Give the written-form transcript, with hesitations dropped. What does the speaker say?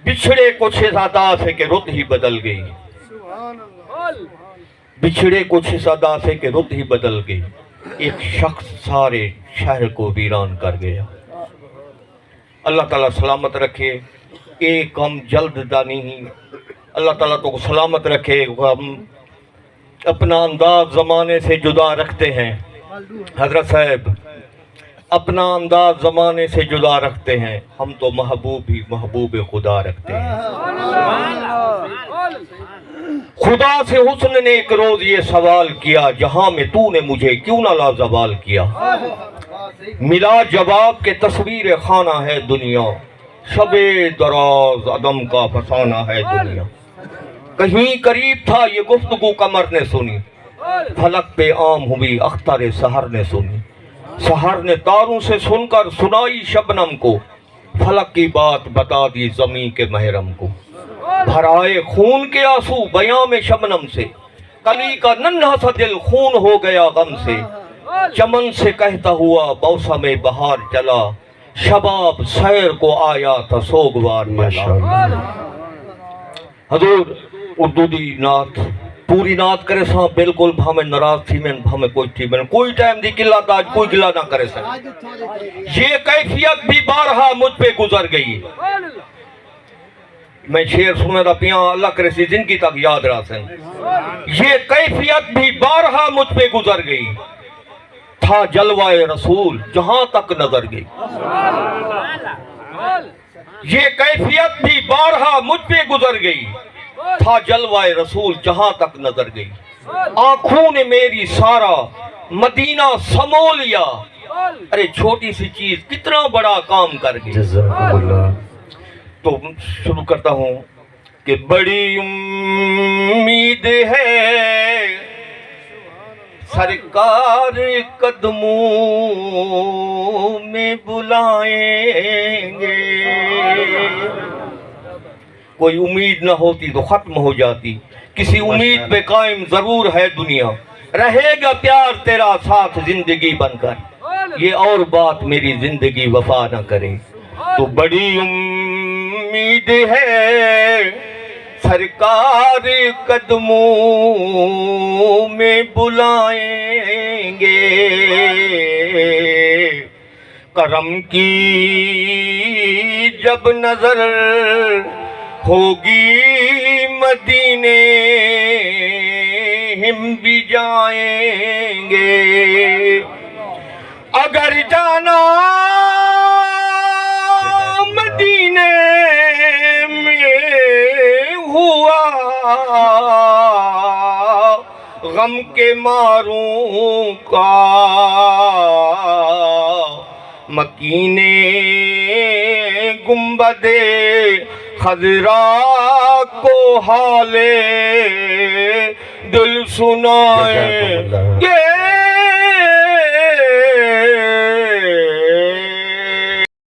بچھڑے کچھ زیادہ سے کہ رت ہی بدل گئی، بچھڑے کچھ صدا سے کہ رت ہی بدل گئی، ایک شخص سارے شہر کو ویران کر گیا۔ اللہ تعالیٰ سلامت رکھے، ایک ہم جلد دانی ہی، اللہ تعالیٰ تو سلامت رکھے، ہم اپنا انداز زمانے سے جدا رکھتے ہیں، حضرت صاحب اپنا انداز زمانے سے جدا رکھتے ہیں، ہم تو محبوب ہی محبوب خدا رکھتے ہیں۔ خدا سے حسن نے ایک روز یہ سوال کیا، جہاں میں تو نے مجھے کیوں نہ لازوال کیا؟ ملا جواب کہ تصویر خانہ ہے دنیا، شب دراز عدم کا فسانہ ہے دنیا۔ کہیں قریب تھا یہ گفتگو قمر نے سنی، فلک پہ عام ہوئی اختر سحر نے سنی، سحر نے تاروں سے سن کر سنائی شبنم کو، فلک کی بات بتا دی زمین کے محرم کو۔ بھر آئے خون کے آنسو بیاں میں شبنم سے، کلی کا ننھا سا دل خون ہو گیا غم سے، چمن سے کہتا ہوا موسم بہار چلا، شباب سیر کو آیا تھا سوگوار پہلا۔ حضور اردو دی نعت پوری نعت کرے ساں بالکل بھامے ناراض تھی میں بھامے کوئی تھی میں کوئی ٹائم دی قلہ تاج کوئی گلہ نہ کرے سا۔ یہ کیفیت بھی بارہا مجھ پہ گزر گئی، میں شعر سنے دا پیاں اللہ کرے سی زندگی تک یاد رہا سن۔ یہ کیفیت بھی بارہا مجھ پہ گزر گئی، تھا جلوہ رسول جہاں تک نظر گئی۔ یہ کیفیت بھی بارہا مجھ پہ گزر گئی، تھا جلوہ رسول جہاں تک نظر گئی۔ آنکھوں نے میری سارا مدینہ سمو لیا، ارے چھوٹی سی چیز کتنا بڑا کام کر گئی۔ تو شروع کرتا ہوں کہ بڑی امید ہے سرکار قدموں میں بلائیں گے۔ کوئی امید نہ ہوتی تو ختم ہو جاتی، کسی امید پہ قائم ضرور ہے دنیا، رہے گا پیار تیرا ساتھ زندگی بن کر، یہ اور بات میری زندگی وفا نہ کرے۔ تو بڑی امید ہے سرکار قدموں میں بلائیں گے، کرم کی جب نظر ہوگی مدینے ہم بھی جائیں گے، اگر جانا مدینے میں ہوا غم کے ماروں کا، مکینے گنبد خضرا کو حالے دل سنائیں گے۔